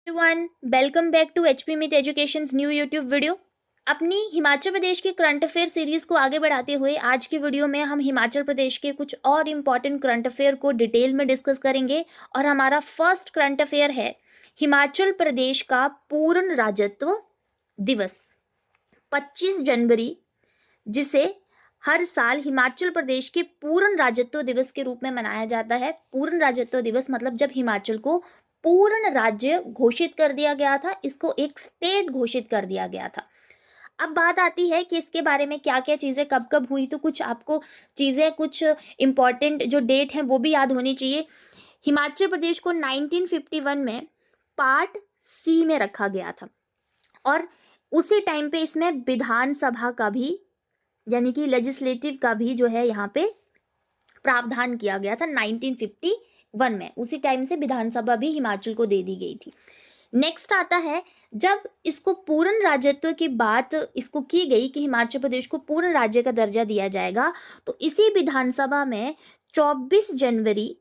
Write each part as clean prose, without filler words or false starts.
Everyone, welcome back to HP myth educations new YouTube video. अपनी हिमाचल प्रदेश के current affair series को आगे बढ़ाते हुए आज की वीडियो में हम हिमाचल प्रदेश के कुछ और इम्पॉर्टेंट करंट अफेयर को डिटेल में डिस्कस करेंगे। और हमारा फर्स्ट करंट अफेयर है हिमाचल प्रदेश का पूर्ण राज्यत्व दिवस 25 जनवरी, जिसे हर साल हिमाचल प्रदेश के पूर्ण राज्यत्व दिवस के रूप में मनाया जाता है। पूर्ण राज्यत्व दिवस मतलब जब हिमाचल को पूर्ण राज्य घोषित कर दिया गया था, इसको एक स्टेट घोषित कर दिया गया था। अब बात आती है कि इसके बारे में क्या क्या चीज़ें कब कब हुई, तो कुछ आपको चीज़ें, कुछ इम्पॉर्टेंट जो डेट हैं वो भी याद होनी चाहिए। हिमाचल प्रदेश को 1951 में पार्ट सी में रखा गया था और उसी टाइम पे इसमें विधानसभा का भी, यानी कि लेजिस्लेटिव का भी जो है यहाँ पे प्रावधान किया गया था 1951 में। उसी टाइम से विधानसभा भी हिमाचल को दे दी गई थी। नेक्स्ट आता है, जब इसको पूर्ण राज्यत्व की बात इसको की गई कि हिमाचल प्रदेश को पूर्ण राज्य का दर्जा दिया जाएगा, तो इसी विधानसभा में 24 जनवरी,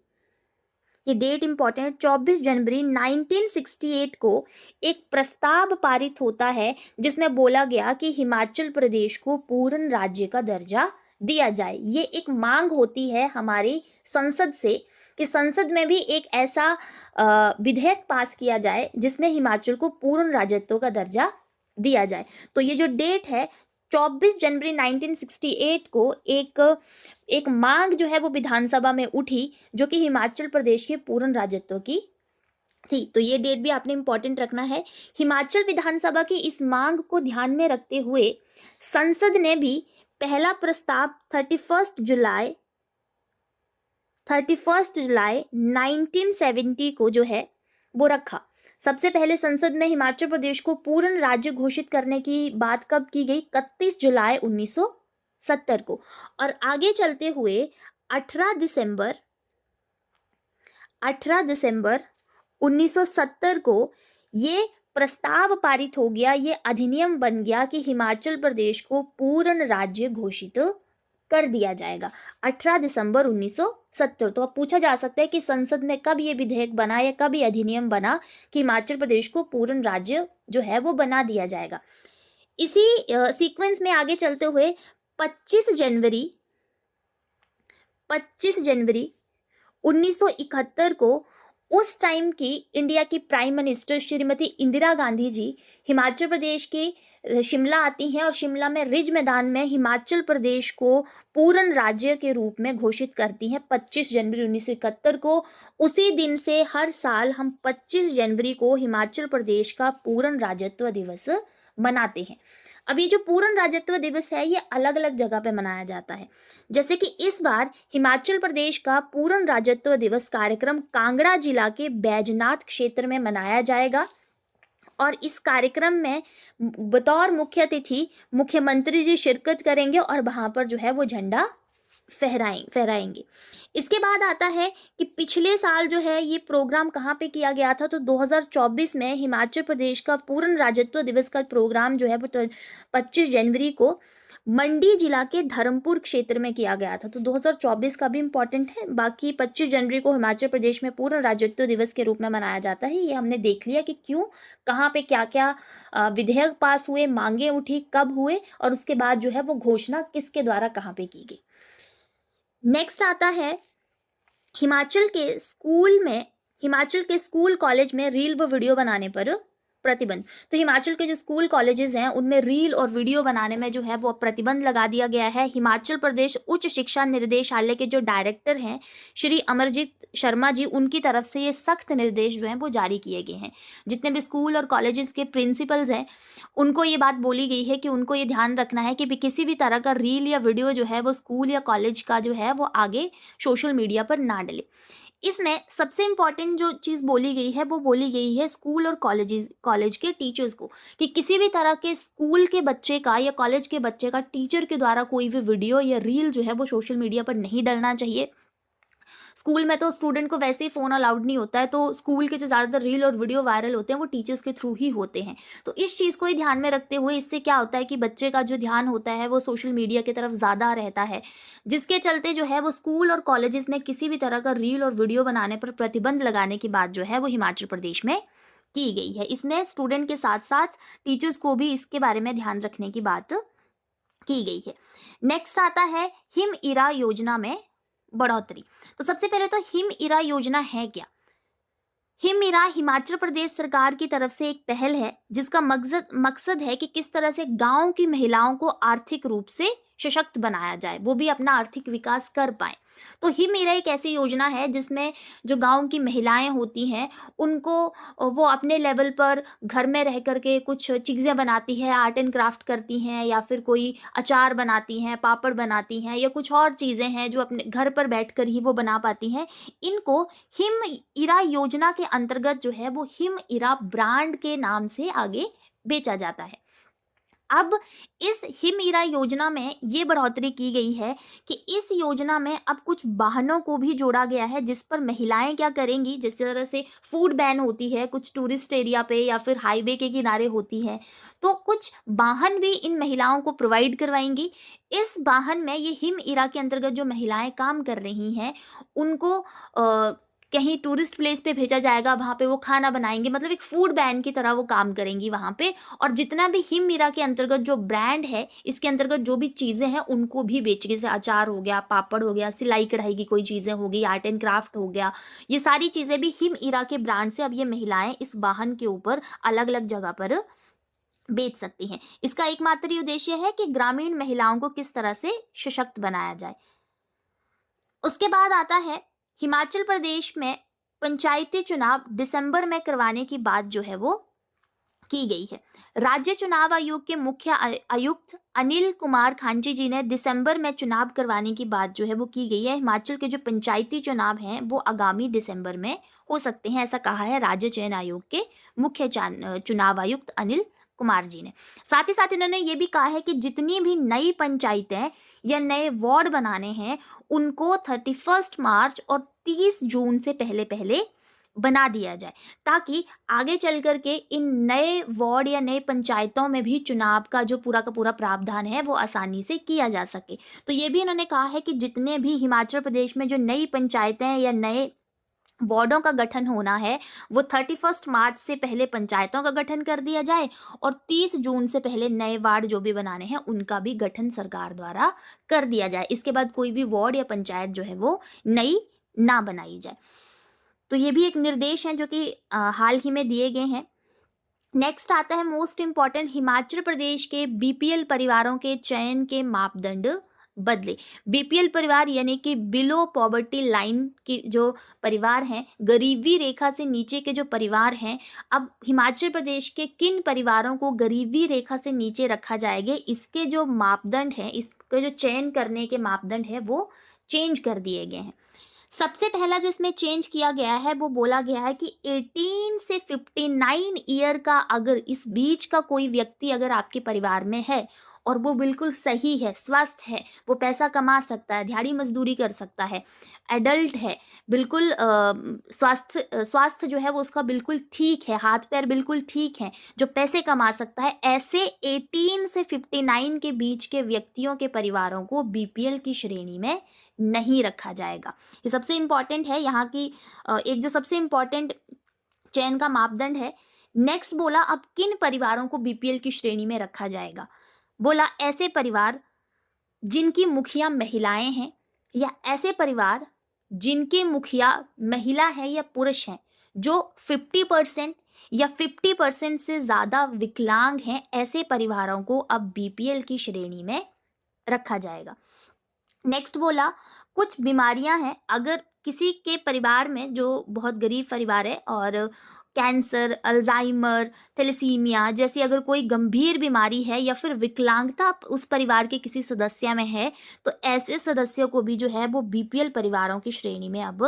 ये डेट इंपॉर्टेंट है, 24 जनवरी 1968 को एक प्रस्ताव पारित होता है जिसमें बोला गया कि हिमाचल प्रदेश को पूर्ण राज्य का दर्जा दिया जाए। ये एक मांग होती है हमारी संसद से कि संसद में भी एक ऐसा विधेयक पास किया जाए जिसमें हिमाचल को पूर्ण राज्यत्व का दर्जा दिया जाए। तो ये जो डेट है 24 जनवरी 1968 को एक मांग जो है वो विधानसभा में उठी जो कि हिमाचल प्रदेश के पूर्ण राज्यत्व की थी। तो ये डेट भी आपने इंपॉर्टेंट रखना है। हिमाचल विधानसभा की इस मांग को ध्यान में रखते हुए संसद ने भी पहला प्रस्ताव 31 जुलाई 1970 को जो है वो रखा। सबसे पहले संसद में हिमाचल प्रदेश को पूर्ण राज्य घोषित करने की बात कब की गई? 31 जुलाई 1970 को। और आगे चलते हुए 18 दिसंबर 1970 को ये प्रस्ताव पारित हो गया, ये अधिनियम बन गया कि हिमाचल प्रदेश को पूर्ण राज्य घोषित कर दिया जाएगा 18 दिसंबर 1970। तो अब पूछा जा सकता है कि संसद में कब ये विधेयक बना या कब ये अधिनियम बना कि हिमाचल प्रदेश को पूर्ण राज्य जो है वो बना दिया जाएगा। इसी सीक्वेंस में आगे चलते हुए 25 जनवरी 1971 को उस टाइम की इंडिया की प्राइम मिनिस्टर श्रीमती इंदिरा गांधी जी हिमाचल प्रदेश के शिमला आती हैं और शिमला में रिज मैदान में हिमाचल प्रदेश को पूर्ण राज्य के रूप में घोषित करती हैं 25 जनवरी 1971 को। उसी दिन से हर साल हम 25 जनवरी को हिमाचल प्रदेश का पूर्ण राज्यत्व दिवस मनाते हैं। अब ये जो पूर्ण राज्यत्व दिवस है ये अलग अलग जगह पे मनाया जाता है। जैसे कि इस बार हिमाचल प्रदेश का पूर्ण राज्यत्व दिवस कार्यक्रम कांगड़ा जिला के बैजनाथ क्षेत्र में मनाया जाएगा और इस कार्यक्रम में बतौर मुख्य अतिथि मुख्यमंत्री जी शिरकत करेंगे और वहाँ पर जो है वो झंडा फहराएंगे। इसके बाद आता है कि पिछले साल जो है ये प्रोग्राम कहाँ पे किया गया था, तो 2024 में हिमाचल प्रदेश का पूर्ण राज्यत्व दिवस का प्रोग्राम जो है वो 25 जनवरी को मंडी जिला के धर्मपुर क्षेत्र में किया गया था। तो 2024 का भी इम्पॉर्टेंट है। बाकी 25 जनवरी को हिमाचल प्रदेश में पूर्ण राज्यत्व दिवस के रूप में मनाया जाता है। ये हमने देख लिया कि क्यों, कहाँ पे क्या क्या विधेयक पास हुए, मांगे उठी, कब हुए और उसके बाद जो है वो घोषणा किसके द्वारा कहाँ पे की गई। नेक्स्ट आता है, हिमाचल के स्कूल कॉलेज में रील व वीडियो बनाने पर प्रतिबंध। तो हिमाचल के जो स्कूल कॉलेजेस हैं उनमें रील और वीडियो बनाने में जो है वो प्रतिबंध लगा दिया गया है। हिमाचल प्रदेश उच्च शिक्षा निर्देशालय के जो डायरेक्टर हैं श्री अमरजीत शर्मा जी, उनकी तरफ से ये सख्त निर्देश जो हैं वो जारी किए गए हैं। जितने भी स्कूल और कॉलेजेस के प्रिंसिपल्स हैं उनको ये बात बोली गई है कि उनको ये ध्यान रखना है कि किसी भी तरह का रील या वीडियो जो है वो स्कूल या कॉलेज का जो है वो आगे सोशल मीडिया पर ना डले। इसमें सबसे इम्पॉर्टेंट जो चीज़ बोली गई है वो बोली गई है स्कूल और कॉलेज के टीचर्स को कि किसी भी तरह के स्कूल के बच्चे का या कॉलेज के बच्चे का टीचर के द्वारा कोई भी वीडियो या रील जो है वो सोशल मीडिया पर नहीं डलना चाहिए। स्कूल में तो स्टूडेंट को वैसे ही फ़ोन अलाउड नहीं होता है, तो स्कूल के जो ज़्यादातर रील और वीडियो वायरल होते हैं वो टीचर्स के थ्रू ही होते हैं। तो इस चीज़ को ही ध्यान में रखते हुए इससे क्या होता है कि बच्चे का जो ध्यान होता है वो सोशल मीडिया की तरफ ज़्यादा रहता है, जिसके चलते जो है वो स्कूल और कॉलेजेस ने किसी भी तरह का रील और वीडियो बनाने पर प्रतिबंध लगाने की बात जो है वो हिमाचल प्रदेश में की गई है। इसमें स्टूडेंट के साथ साथ टीचर्स को भी इसके बारे में ध्यान रखने की बात की गई है। नेक्स्ट आता है हिम इरा योजना में बढ़ोतरी। तो सबसे पहले तो हिम इरा योजना है क्या? हिम इरा हिमाचल प्रदेश सरकार की तरफ से एक पहल है जिसका मकसद है कि किस तरह से गांव की महिलाओं को आर्थिक रूप से सशक्त बनाया जाए, वो भी अपना आर्थिक विकास कर पाए। तो हिम इरा एक ऐसी योजना है जिसमें जो गांव की महिलाएं होती हैं उनको वो अपने लेवल पर घर में रह करके कुछ चीज़ें बनाती है, आर्ट एंड क्राफ्ट करती हैं, या फिर कोई अचार बनाती हैं, पापड़ बनाती हैं, या कुछ और चीज़ें हैं जो अपने घर पर बैठकर ही वो बना पाती हैं। इनको हिम इरा योजना के अंतर्गत जो है वो हिम इरा ब्रांड के नाम से आगे बेचा जाता है। अब इस हिम इरा योजना में ये बढ़ोतरी की गई है कि इस योजना में अब कुछ वाहनों को भी जोड़ा गया है जिस पर महिलाएं क्या करेंगी, जिस तरह से फूड बैन होती है कुछ टूरिस्ट एरिया पे या फिर हाईवे के किनारे होती है, तो कुछ वाहन भी इन महिलाओं को प्रोवाइड करवाएंगी। इस वाहन में ये हिम इरा के अंतर्गत जो महिलाएं काम कर रही हैं उनको कहीं टूरिस्ट प्लेस पे भेजा जाएगा, वहाँ पे वो खाना बनाएंगे, मतलब एक फूड बैन की तरह वो काम करेंगी वहाँ पे। और जितना भी हिम इरा के अंतर्गत जो ब्रांड है इसके अंतर्गत जो भी चीज़ें हैं उनको भी बेच, जैसे अचार हो गया, पापड़ हो गया, सिलाई कढ़ाई की कोई चीज़ें हो गई, आर्ट एंड क्राफ्ट हो गया, ये सारी चीज़ें भी हिम इरा के ब्रांड से अब ये महिलाएं इस वाहन के ऊपर अलग अलग जगह पर बेच सकती हैं। इसका एकमात्र ही उद्देश्य है कि ग्रामीण महिलाओं को किस तरह से सशक्त बनाया जाए। उसके बाद आता है हिमाचल प्रदेश में पंचायती चुनाव दिसंबर में करवाने की बात जो है वो की गई है। राज्य चुनाव आयोग के मुख्य आयुक्त अनिल कुमार खांची जी ने दिसंबर में चुनाव करवाने की बात जो है वो की गई है। हिमाचल के जो पंचायती चुनाव हैं वो आगामी दिसंबर में हो सकते हैं, ऐसा कहा है राज्य चयन आयोग के मुख्य चुनाव आयुक्त अनिल कुमार जी ने। साथ ही साथ इन्होंने ये भी कहा है कि जितनी भी नई पंचायतें या नए वार्ड बनाने हैं उनको 31 मार्च और 30 जून से पहले पहले बना दिया जाए, ताकि आगे चल करके इन नए वार्ड या नए पंचायतों में भी चुनाव का जो पूरा का पूरा प्रावधान है वो आसानी से किया जा सके। तो ये भी इन्होंने कहा है कि जितने भी हिमाचल प्रदेश में जो नई पंचायतें या नए वार्डों का गठन होना है वो 31 मार्च से पहले पंचायतों का गठन कर दिया जाए और 30 जून से पहले नए वार्ड जो भी बनाने हैं उनका भी गठन सरकार द्वारा कर दिया जाए। इसके बाद कोई भी वार्ड या पंचायत जो है वो नई ना बनाई जाए। तो ये भी एक निर्देश हैं जो कि हाल ही में दिए गए हैं। नेक्स्ट आता है मोस्ट इम्पॉर्टेंट, हिमाचल प्रदेश के बीपीएल परिवारों के चयन के मापदंड बदले। बीपीएल परिवार यानी कि बिलो पॉवर्टी लाइन के जो परिवार हैं, गरीबी रेखा से नीचे के जो परिवार हैं, अब हिमाचल प्रदेश के किन परिवारों को गरीबी रेखा से नीचे रखा जाएगा, इसके जो मापदंड हैं, इसके जो चयन करने के मापदंड है वो चेंज कर दिए गए हैं। सबसे पहला जो इसमें चेंज किया गया है वो बोला गया है कि 18 से 59 ईयर का अगर इस बीच का कोई व्यक्ति अगर आपके परिवार में है और वो बिल्कुल सही है, स्वस्थ है, वो पैसा कमा सकता है, दिहाड़ी मजदूरी कर सकता है, एडल्ट है, बिल्कुल स्वास्थ्य जो है वो उसका बिल्कुल ठीक है, हाथ पैर बिल्कुल ठीक है, जो पैसे कमा सकता है, ऐसे 18 से 59 के बीच के व्यक्तियों के परिवारों को बीपीएल की श्रेणी में नहीं रखा जाएगा। ये सबसे इम्पॉर्टेंट है, यहाँ की एक जो सबसे इम्पॉर्टेंट चयन का मापदंड है। नेक्स्ट बोला अब किन परिवारों को बीपीएल की श्रेणी में रखा जाएगा, बोला ऐसे परिवार जिनकी मुखिया महिलाएं हैं या ऐसे परिवार जिनके मुखिया महिला है या पुरुष हैं, जो 50% या 50% से ज़्यादा विकलांग हैं, ऐसे परिवारों को अब बीपीएल की श्रेणी में रखा जाएगा। नेक्स्ट बोला कुछ बीमारियां हैं, अगर किसी के परिवार में जो बहुत गरीब परिवार है और कैंसर, अल्जाइमर, थैलेसीमिया जैसी अगर कोई गंभीर बीमारी है या फिर विकलांगता उस परिवार के किसी सदस्य में है, तो ऐसे सदस्यों को भी जो है वो बीपीएल परिवारों की श्रेणी में अब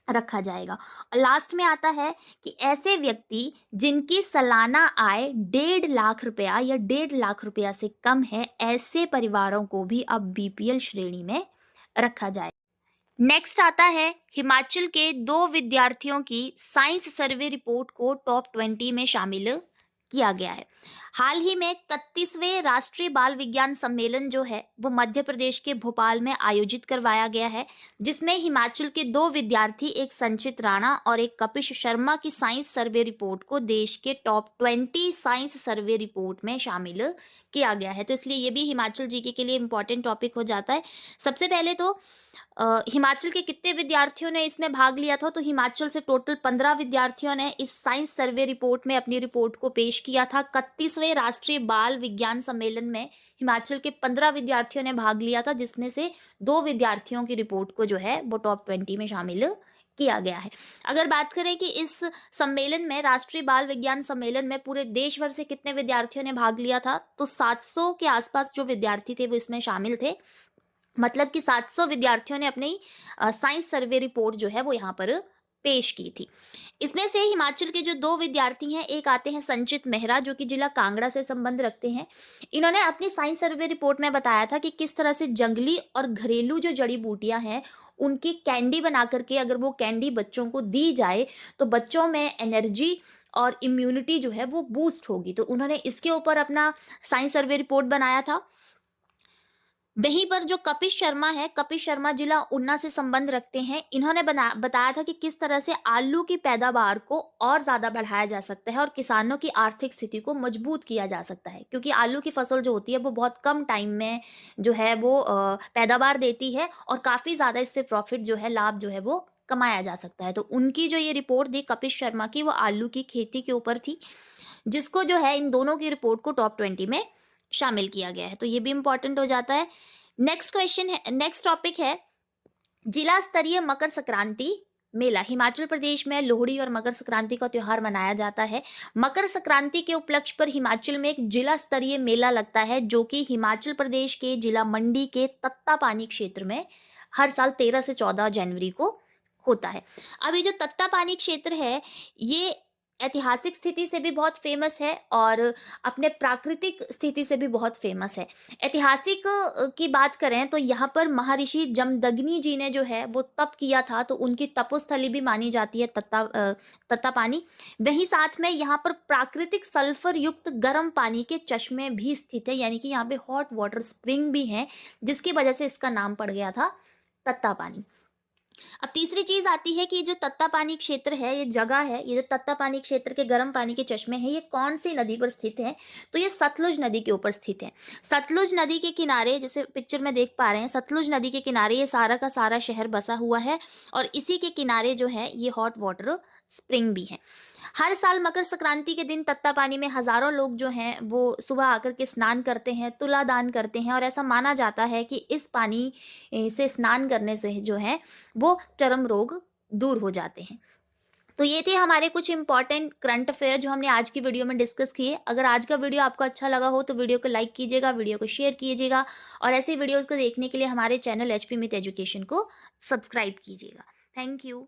रखा जाएगा। लास्ट में आता है कि ऐसे व्यक्ति जिनकी सालाना आय 1.5 लाख रुपया या 1.5 लाख रुपया से कम है, ऐसे परिवारों को भी अब बीपीएल श्रेणी में रखा जाए। नेक्स्ट आता है हिमाचल के 2 विद्यार्थियों की साइंस सर्वे रिपोर्ट को टॉप 20 में शामिल किया गया है। हाल ही में 31वें राष्ट्रीय बाल विज्ञान सम्मेलन जो है वो मध्य प्रदेश के भोपाल में आयोजित करवाया गया है, जिसमें हिमाचल के 2 विद्यार्थी, एक संचित राणा और एक कपिश शर्मा की साइंस सर्वे रिपोर्ट को देश के टॉप 20 साइंस सर्वे रिपोर्ट में शामिल किया गया है। तो इसलिए ये भी हिमाचल जीके के लिए इंपॉर्टेंट टॉपिक हो जाता है। सबसे पहले तो हिमाचल के कितने विद्यार्थियों ने इसमें भाग लिया था, तो हिमाचल से टोटल 15 विद्यार्थियों ने इस साइंस सर्वे रिपोर्ट में अपनी रिपोर्ट को पेश किया था। 31वें राष्ट्रीय बाल विज्ञान सम्मेलन में हिमाचल के 15 विद्यार्थियों ने भाग लिया था, जिसमें से 2 विद्यार्थियों की रिपोर्ट को जो है वो टॉप 20 में शामिल किया गया है। अगर बात करें कि इस सम्मेलन में, राष्ट्रीय बाल विज्ञान सम्मेलन में पूरे देश भर से कितने विद्यार्थियों ने भाग लिया था, तो 700 के आसपास जो विद्यार्थी थे वो इसमें शामिल थे। मतलब कि 700 विद्यार्थियों ने अपनी साइंस सर्वे रिपोर्ट जो है वो यहाँ पर पेश की थी। इसमें से हिमाचल के जो 2 विद्यार्थी हैं, एक आते हैं संचित मेहरा जो कि जिला कांगड़ा से संबंध रखते हैं। इन्होंने अपनी साइंस सर्वे रिपोर्ट में बताया था कि किस तरह से जंगली और घरेलू जो जड़ी बूटियां हैं उनकी कैंडी बना करके अगर वो कैंडी बच्चों को दी जाए तो बच्चों में एनर्जी और इम्यूनिटी जो है वो बूस्ट होगी। तो उन्होंने इसके ऊपर अपना साइंस सर्वे रिपोर्ट बनाया था। वहीं पर जो कपिश शर्मा है, कपिश शर्मा जिला ऊना से संबंध रखते हैं। इन्होंने बताया था कि किस तरह से आलू की पैदावार को और ज़्यादा बढ़ाया जा सकता है और किसानों की आर्थिक स्थिति को मजबूत किया जा सकता है, क्योंकि आलू की फसल जो होती है वो बहुत कम टाइम में जो है वो पैदावार देती है और काफ़ी ज़्यादा इससे प्रॉफिट जो है, लाभ जो है वो कमाया जा सकता है। तो उनकी जो ये रिपोर्ट थी कपिश शर्मा की, वो आलू की खेती के ऊपर थी, जिसको जो है इन दोनों की रिपोर्ट को टॉप 20 में शामिल किया गया है। तो ये भी इंपॉर्टेंट हो जाता है। नेक्स्ट क्वेश्चन है, नेक्स्ट टॉपिक है जिला स्तरीय मकर संक्रांति मेला। हिमाचल प्रदेश में लोहड़ी और मकर संक्रांति का त्योहार मनाया जाता है। मकर संक्रांति के उपलक्ष्य पर हिमाचल में एक जिला स्तरीय मेला लगता है, जो कि हिमाचल प्रदेश के जिला मंडी के तत्तापानी क्षेत्र में हर साल 13 से 14 जनवरी को होता है। अब ये जो तत्तापानी क्षेत्र है ये ऐतिहासिक स्थिति से भी बहुत फेमस है और अपने प्राकृतिक स्थिति से भी बहुत फेमस है। ऐतिहासिक की बात करें तो यहाँ पर महर्षि जमदग्नि जी ने जो है वो तप किया था, तो उनकी तपोस्थली भी मानी जाती है तत्तापानी। वहीं साथ में यहाँ पर प्राकृतिक सल्फर युक्त गर्म पानी के चश्मे भी स्थित है, यानी कि यहाँ पे हॉट वाटर स्प्रिंग भी है, जिसकी वजह से इसका नाम पड़ गया था तत्तापानी। अब तीसरी चीज आती है कि जो तत्तापानी क्षेत्र है, ये जगह है, ये जो तत्तापानी क्षेत्र के गर्म पानी के चश्मे हैं, ये कौन सी नदी पर स्थित है, तो ये सतलुज नदी के ऊपर स्थित है। सतलुज नदी के किनारे, जैसे पिक्चर में देख पा रहे हैं, सतलुज नदी के किनारे ये सारा का सारा शहर बसा हुआ है और इसी के किनारे जो है ये हॉट वाटर स्प्रिंग भी है। हर साल मकर संक्रांति के दिन तत्तापानी में हजारों लोग जो हैं वो सुबह आकर के स्नान करते हैं, तुला दान करते हैं और ऐसा माना जाता है कि इस पानी से स्नान करने से जो है वो चर्म रोग दूर हो जाते हैं। तो ये थे हमारे कुछ इंपॉर्टेंट करंट अफेयर जो हमने आज की वीडियो में डिस्कस किए। अगर आज का वीडियो आपको अच्छा लगा हो तो वीडियो को लाइक कीजिएगा, वीडियो को शेयर कीजिएगा और ऐसे वीडियोज़ को देखने के लिए हमारे चैनल HP मिथ एजुकेशन को सब्सक्राइब कीजिएगा। Thank you.